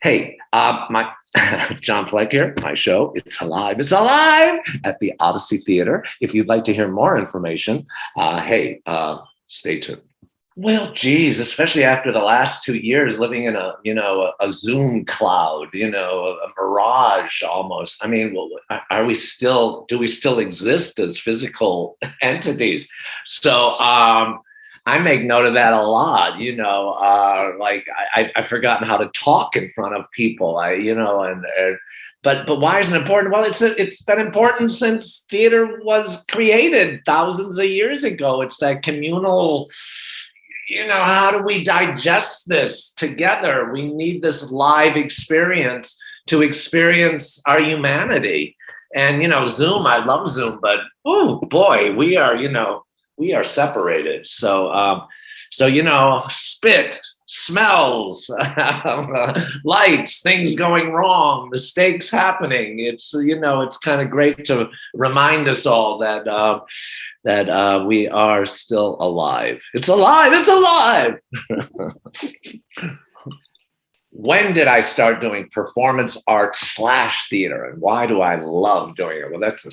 Hey, my John Fleck here. My show, it's alive at the Odyssey Theatre. If you'd like to hear more information, stay tuned. Well, geez, especially after the last 2 years living in a Zoom cloud, a mirage almost. I mean, well, do we still exist as physical entities? So I make note of that a lot, I've forgotten how to talk in front of people, but why is it important? Well, it's been important since theater was created thousands of years ago. It's that communal, how do we digest this together? We need this live experience to experience our humanity. And, Zoom, I love Zoom, but, oh boy, we are separated. So spit, smells, lights, things going wrong, mistakes happening. It's kind of great to remind us all that we are still alive. It's alive. It's alive. When did I start doing performance art / theater? And why do I love doing it? Well, that's a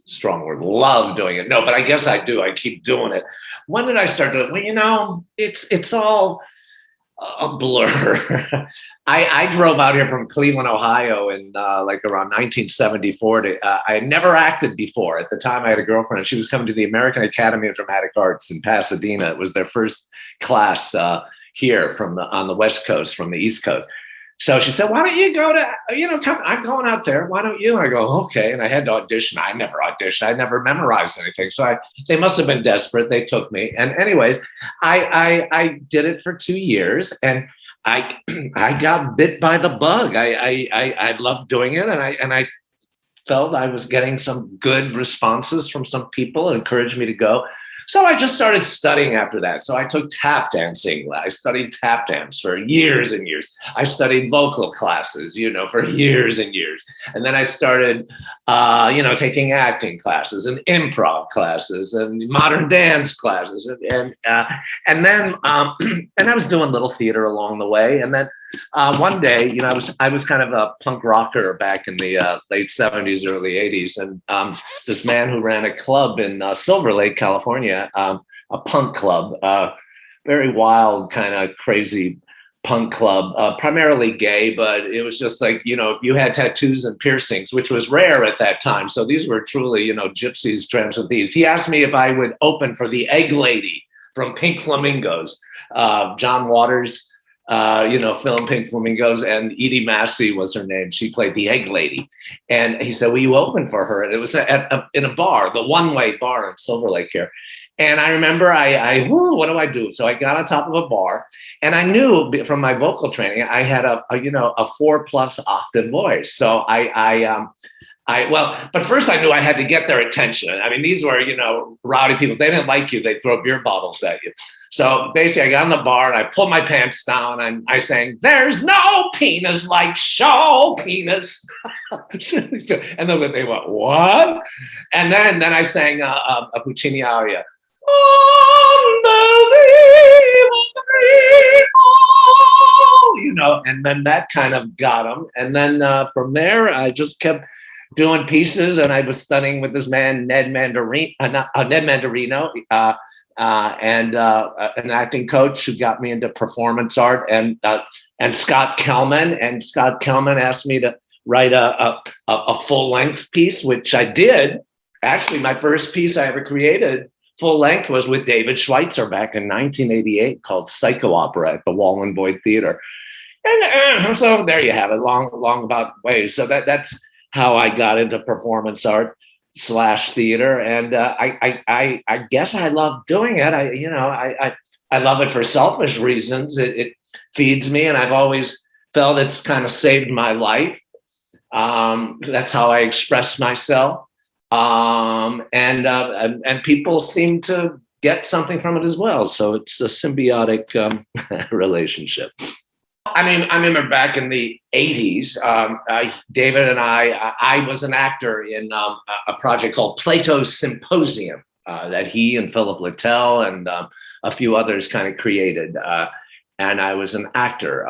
strong word, love doing it. No, but I guess I do. I keep doing it. When did I start doing it? Well, it's all a blur. I drove out here from Cleveland, Ohio in around 1974. I had never acted before. At the time, I had a girlfriend, and she was coming to the American Academy of Dramatic Arts in Pasadena. It was their first class here on the West Coast, from the East Coast. So she said, why don't you go to, come, I'm going out there. Why don't you? I go, okay. And I had to audition. I never auditioned. I never memorized anything. So they must have been desperate. They took me. And anyways, I did it for 2 years, and I got bit by the bug. I loved doing it. And I felt I was getting some good responses from some people and encouraged me to go. So I just started studying after that. So I took tap dancing. I studied tap dance for years and years. I studied vocal classes, for years and years. And then I started, taking acting classes and improv classes and modern dance classes. And then I was doing little theater along the way. And then one day, I was kind of a punk rocker back in the late 70s, early 80s. And this man who ran a club in Silver Lake, California, a punk club, very wild, kind of crazy punk club, primarily gay, but it was just like, if you had tattoos and piercings, which was rare at that time. So these were truly, gypsies, tramps, and thieves. He asked me if I would open for the Egg Lady from Pink Flamingos, John Waters, film Pink Flamingos, and Edie Massey was her name. She played the Egg Lady. And he said, will you open for her? And it was in a bar, the One-Way bar in Silver Lake here. And I remember what do I do? So I got on top of a bar, and I knew from my vocal training, I had a 4+ octave voice. So but first I knew I had to get their attention. I mean, these were, rowdy people. They didn't like you. They'd throw beer bottles at you. So basically I got on the bar and I pulled my pants down and I sang, there's no penis like show penis. And then they went, what? And then I sang a Puccini aria. And then that kind of got them. And then from there, I just kept doing pieces, and I was studying with this man, Ned Mandarino, and an acting coach who got me into performance art, and Scott Kelman. And Scott Kelman asked me to write a full-length piece, which I did. Actually, my first piece I ever created full length was with David Schweizer back in 1988, called Psycho Opera at the Wallen Boyd Theater. And so there you have it, long about ways. So that's how I got into performance art / theater. And I guess I love doing it. I love it for selfish reasons. It feeds me, and I've always felt it's kind of saved my life. That's how I express myself. And people seem to get something from it as well. So it's a symbiotic relationship. I remember back in the 80s, David and I was an actor in a project called Plato's Symposium that he and Philip Littell and a few others kind of created. And I was an actor.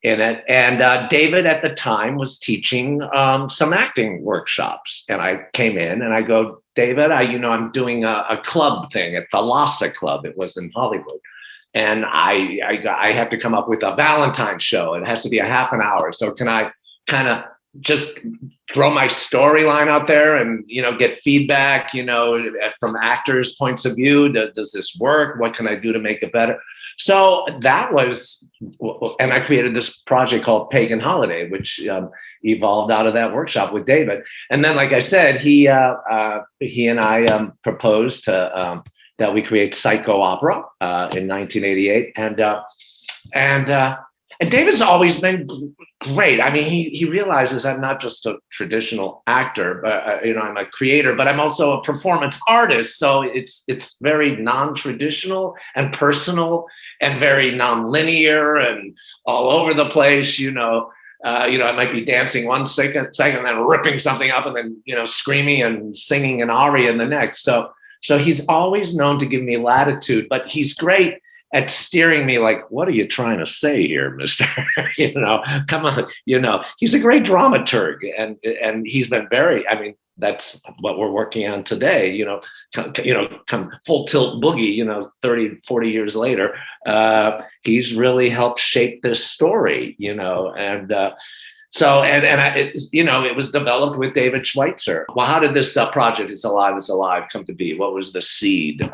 in it. And David at the time was teaching some acting workshops. And I came in and I go, David, I'm doing a club thing at the Lhasa Club. It was in Hollywood. And I have to come up with a Valentine's show. It has to be a half an hour. So can I kind of just throw my storyline out there and, get feedback, from actors' points of view? Does this work? What can I do to make it better? So that was, and I created this project called Pagan Holiday, which evolved out of that workshop with David. And then, like I said, he and I proposed to that we create Psycho Opera in 1988, and David's always been great. I mean, he realizes I'm not just a traditional actor, but I'm a creator, but I'm also a performance artist. So it's very non-traditional and personal and very non-linear and all over the place. I might be dancing one second, and then ripping something up, and then screaming and singing an aria in the next. So he's always known to give me latitude, but he's great at steering me like, what are you trying to say here, mister? Come on, he's a great dramaturg, and he's been that's what we're working on today, come full tilt boogie, 30, 40 years later, he's really helped shape this story, So, it was developed with David Schweizer. Well, how did this project, It's Alive, come to be? What was the seed?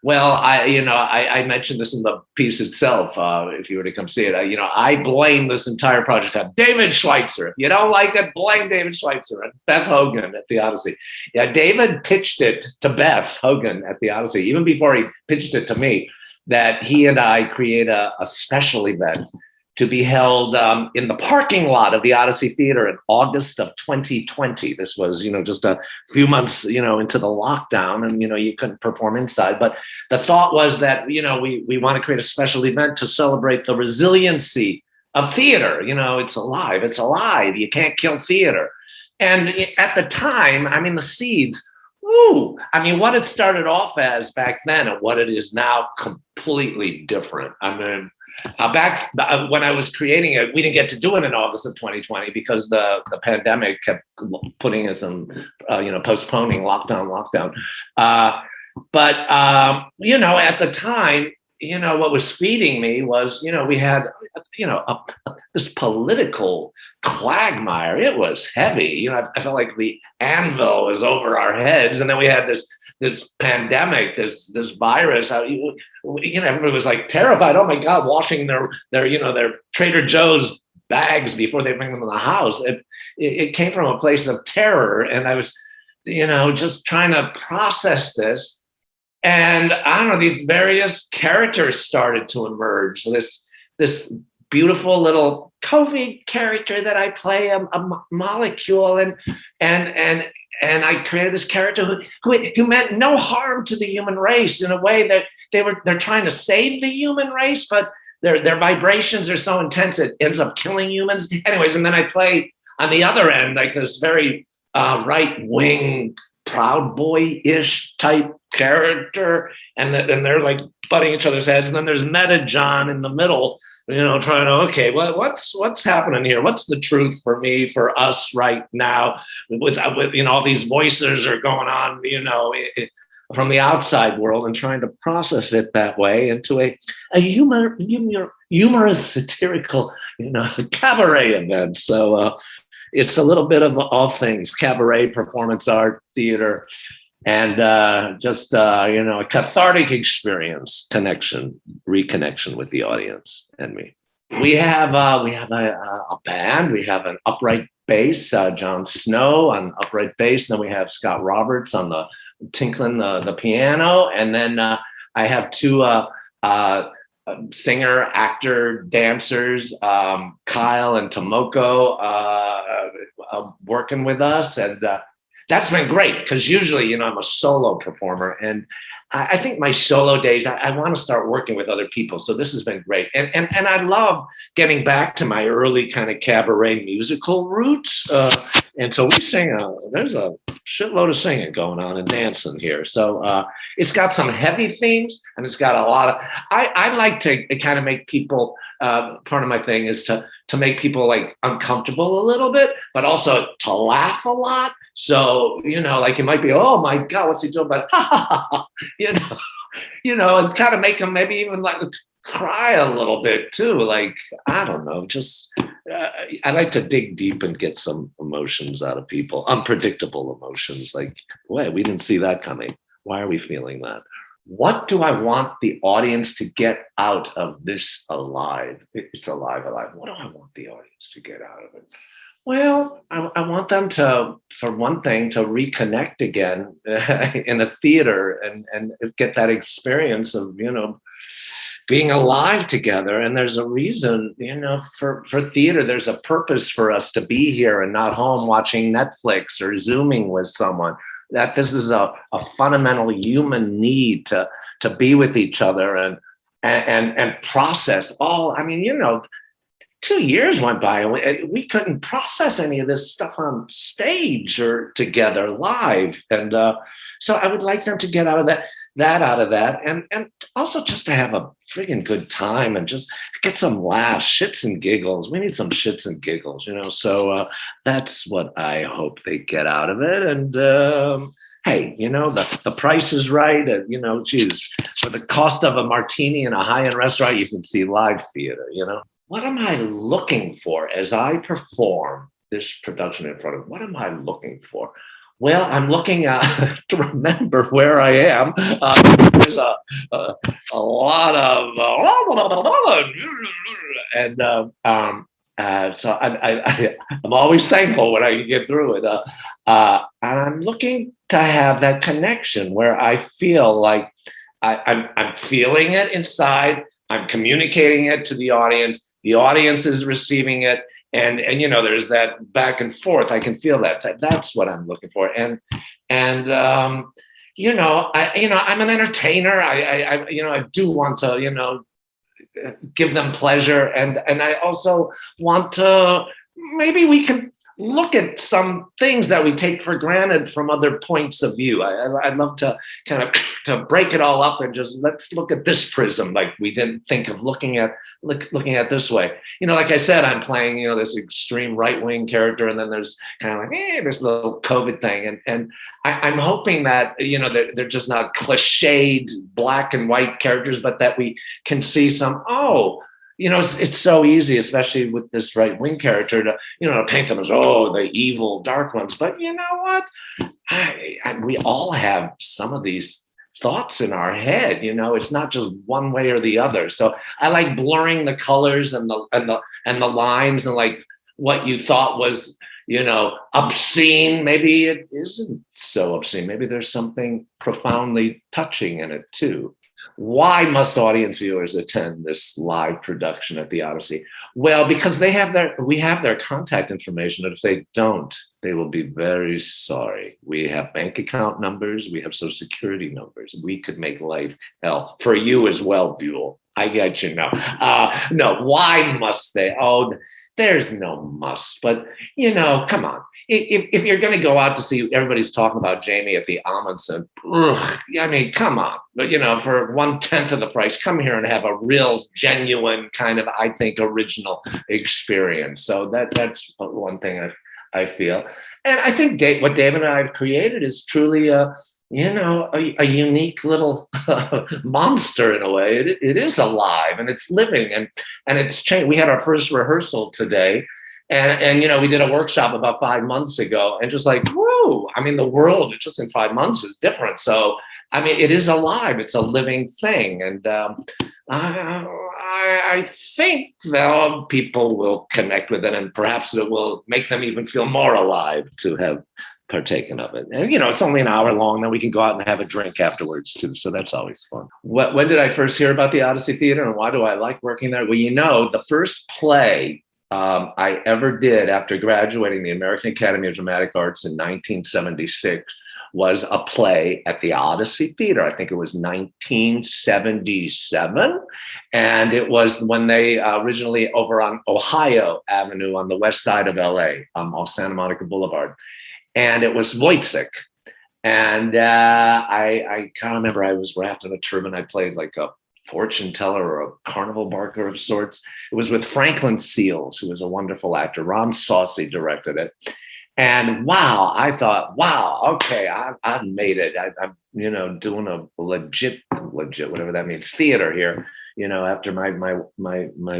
Well, I mentioned this in the piece itself. If you were to come see it, I blame this entire project on David Schweizer. If you don't like it, blame David Schweizer and Beth Hogan at the Odyssey. Yeah, David pitched it to Beth Hogan at the Odyssey, even before he pitched it to me, that he and I create a special event to be held in the parking lot of the Odyssey Theatre in August of 2020. This was, just a few months, into the lockdown, and, you couldn't perform inside. But the thought was that, we want to create a special event to celebrate the resiliency of theater. It's alive. You can't kill theater. And at the time, the seeds, what it started off as back then and what it is now, completely different. Back when I was creating it, we didn't get to do it in August of 2020 because the pandemic kept putting us in, postponing lockdown. But at the time, what was feeding me was, we had, this political quagmire. It was heavy. I felt like the anvil was over our heads, and then we had this pandemic, this virus. Everybody was like terrified. Oh my God, washing their Trader Joe's bags before they bring them in the house. It came from a place of terror, and I was, just trying to process this. And I don't know, these various characters started to emerge. This beautiful little COVID character that I play, a molecule, and I created this character who meant no harm to the human race, in a way that they're trying to save the human race, but their vibrations are so intense it ends up killing humans. Anyways, and then I play on the other end like this very right-wing, Proud Boy-ish type character, and they're like butting each other's heads. And then there's Meta John in the middle, trying to, what's happening here? What's the truth for me, for us right now? With all these voices are going on, from the outside world, and trying to process it that way into a humorous, satirical, cabaret event. So it's a little bit of all things: cabaret, performance art, theater, and just a cathartic experience, reconnection with the audience and me. We have a band. We have an upright bass, John Snow on upright bass. Then we have Scott Roberts on the tinkling the piano, and then I have two singer, actor, dancers, Kyle and Tomoko, working with us, and that's been great because usually, I'm a solo performer, and I think my solo days, I want to start working with other people. So this has been great, and I love getting back to my early kind of cabaret musical roots. And so we sing, there's a shitload of singing going on and dancing here. So it's got some heavy themes, and it's got a lot of, I like to kind of make people, part of my thing is to make people like uncomfortable a little bit, but also to laugh a lot. So, you know, like you might be, oh my God, what's he doing? But, and kind of make them maybe even like cry a little bit too. Like, I don't know, just, I like to dig deep and get some emotions out of people, unpredictable emotions. Like, wait, we didn't see that coming. Why are we feeling that? What do I want the audience to get out of this alive? It's alive. What do I want the audience to get out of it? Well, I want them to, for one thing, to reconnect again in a theater and get that experience of, being alive together. And there's a reason, for theater, there's a purpose for us to be here and not home watching Netflix or Zooming with someone. That this is a fundamental human need to be with each other and process all. 2 years went by and we couldn't process any of this stuff on stage or together live. And so I would like them to get out of that and also just to have a friggin' good time and just get some laughs, shits and giggles. We need some shits and giggles, so that's what I hope they get out of it. And hey, the price is right. Geez, for the cost of a martini in a high-end restaurant, you can see live theater, What am I looking for as I perform this production in front of? What am I looking for? Well, I'm looking to remember where I am. There's a lot of and so I'm always thankful when I get through it. And I'm looking to have that connection where I feel like I'm feeling it inside. I'm communicating it to the audience. The audience is receiving it. And there's that back and forth. I can feel that. That's what I'm looking for. And I'm an entertainer. I do want to, give them pleasure. And I also want to, maybe we can look at some things that we take for granted from other points of view. I'd love to kind of to break it all up and just let's look at this prism like we didn't think of looking at this way. Like I said, I'm playing, this extreme right-wing character, and then there's kind of like, this little COVID thing. And I'm hoping that, they're just not cliched black and white characters, but that we can see some, it's so easy, especially with this right-wing character, to paint them as, the evil, dark ones. But you know what? We all have some of these thoughts in our head. It's not just one way or the other. So I like blurring the colors and the lines, and like what you thought was, obscene. Maybe it isn't so obscene. Maybe there's something profoundly touching in it too. Why must audience viewers attend this live production at the Odyssey? Well, because we have their contact information. And if they don't, they will be very sorry. We have bank account numbers. We have social security numbers. We could make life hell for you as well, Buell. I get you now. No, why must they? Oh, there's no must. But, come on. If you're going to go out to see, everybody's talking about Jamie at the Amundsen. Come on. But, for 1/10 of the price, come here and have a real, genuine kind of, I think, original experience. So that's one thing I feel. And I think what David and I have created is truly a unique little monster in a way. It is alive and it's living and it's changed. We had our first rehearsal today. And we did a workshop about 5 months ago, and just like, whoa, the world just in 5 months is different. So, it is alive. It's a living thing. And I think that people will connect with it, and perhaps it will make them even feel more alive to have partaken of it. And, it's only an hour long. Then we can go out and have a drink afterwards too. So that's always fun. When did I first hear about the Odyssey Theatre, and why do I like working there? Well, the first play I ever did after graduating the American Academy of Dramatic Arts in 1976 was a play at the Odyssey Theatre. I think it was 1977. And it was when they originally over on Ohio Avenue on the west side of LA, off Santa Monica Boulevard. And it was Wojciech. And I can't remember, I was wrapped in a turban. I played like a fortune teller or a carnival barker of sorts. It was with Franklin Seals, who was a wonderful actor. Ron Saucy directed it. And wow, I thought, wow, okay, I've made it. I'm, doing a legit, whatever that means, theater here, after my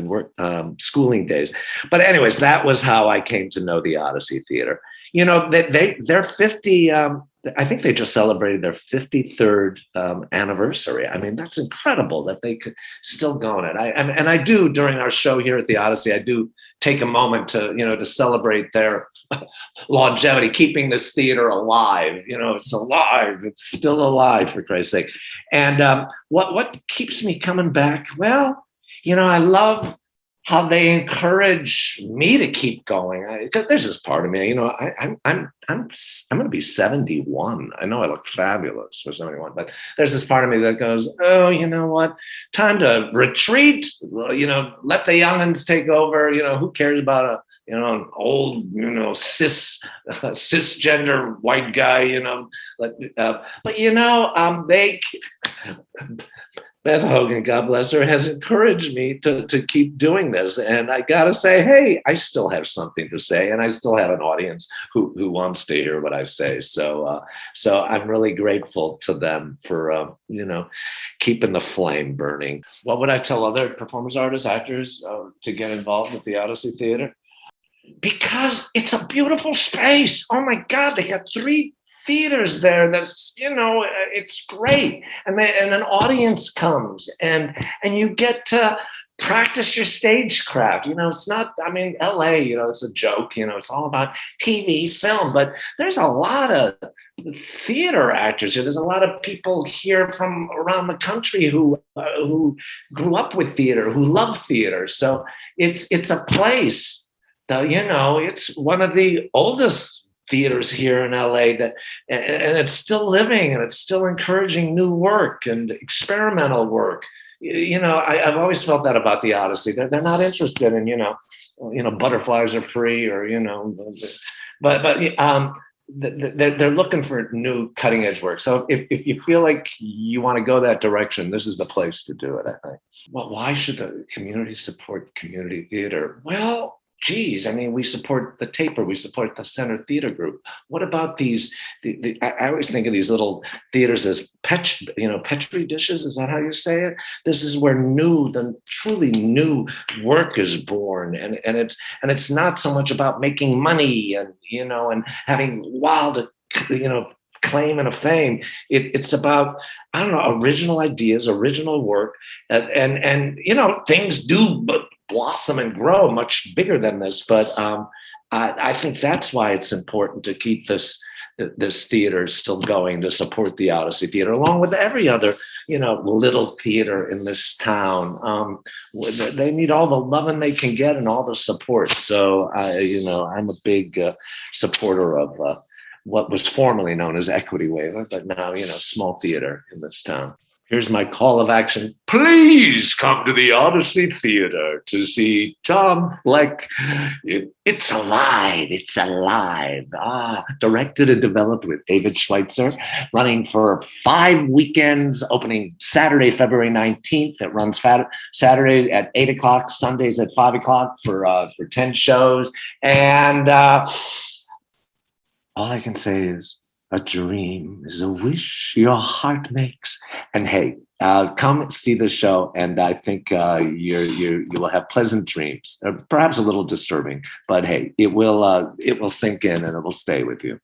work, schooling days. But anyways, that was how I came to know the Odyssey Theatre. They're 50, I think they just celebrated their 53rd anniversary. I mean, that's incredible that they could still go on it. And I do, during our show here at the Odyssey, I do take a moment to celebrate their longevity, keeping this theater alive. It's alive. It's still alive, for Christ's sake. And what keeps me coming back? Well, I love how they encourage me to keep going. There's this part of me, I'm going to be 71. I know I look fabulous for 71, but there's this part of me that goes, oh, you know what? Time to retreat. Let the youngins take over. Who cares about an old, cisgender white guy, but they. Beth Hogan, God bless her, has encouraged me to keep doing this. And I got to say, hey, I still have something to say, and I still have an audience who wants to hear what I say. So I'm really grateful to them for, keeping the flame burning. What would I tell other performance artists, actors to get involved with the Odyssey Theatre? Because it's a beautiful space. Oh, my God, they got 3 theaters there. That's it's great, and an audience comes, and you get to practice your stagecraft. It's not. I mean, LA. It's a joke. It's all about TV, film, but there's a lot of theater actors here. There's a lot of people here from around the country who grew up with theater, who love theater. So it's a place that it's one of the oldest theaters here in LA and it's still living, and it's still encouraging new work and experimental work. I've always felt that about the Odyssey. They're not interested in butterflies are free or but they're looking for new cutting edge work. So if you feel like you want to go that direction, this is the place to do it, I think. Well, why should the community support community theater? Well, geez, I mean, we support the Taper, we support the Center Theater Group. What about these? I always think of these little theaters as petri dishes. Is that how you say it? This is where truly new work is born, and it's not so much about making money and having wild claim and a fame. It's about, I don't know, original ideas, original work, and things do blossom and grow much bigger than this. But I think that's why it's important to keep this theater still going, to support the Odyssey Theatre, along with every other, little theater in this town. They need all the loving they can get and all the support. So, I'm a big supporter of what was formerly known as Equity Waiver, but now, small theater in this town. Here's my call of action. Please come to the Odyssey Theatre to see John Fleck. It's alive. It's alive. Directed and developed with David Schweizer, running for 5 weekends, opening Saturday, February 19th. It runs Saturday at 8 o'clock, Sundays at 5 o'clock for 10 shows. And all I can say is, a dream is a wish your heart makes. And hey, come see the show, and I think you will have pleasant dreams. Perhaps a little disturbing, but hey, it will sink in and it will stay with you.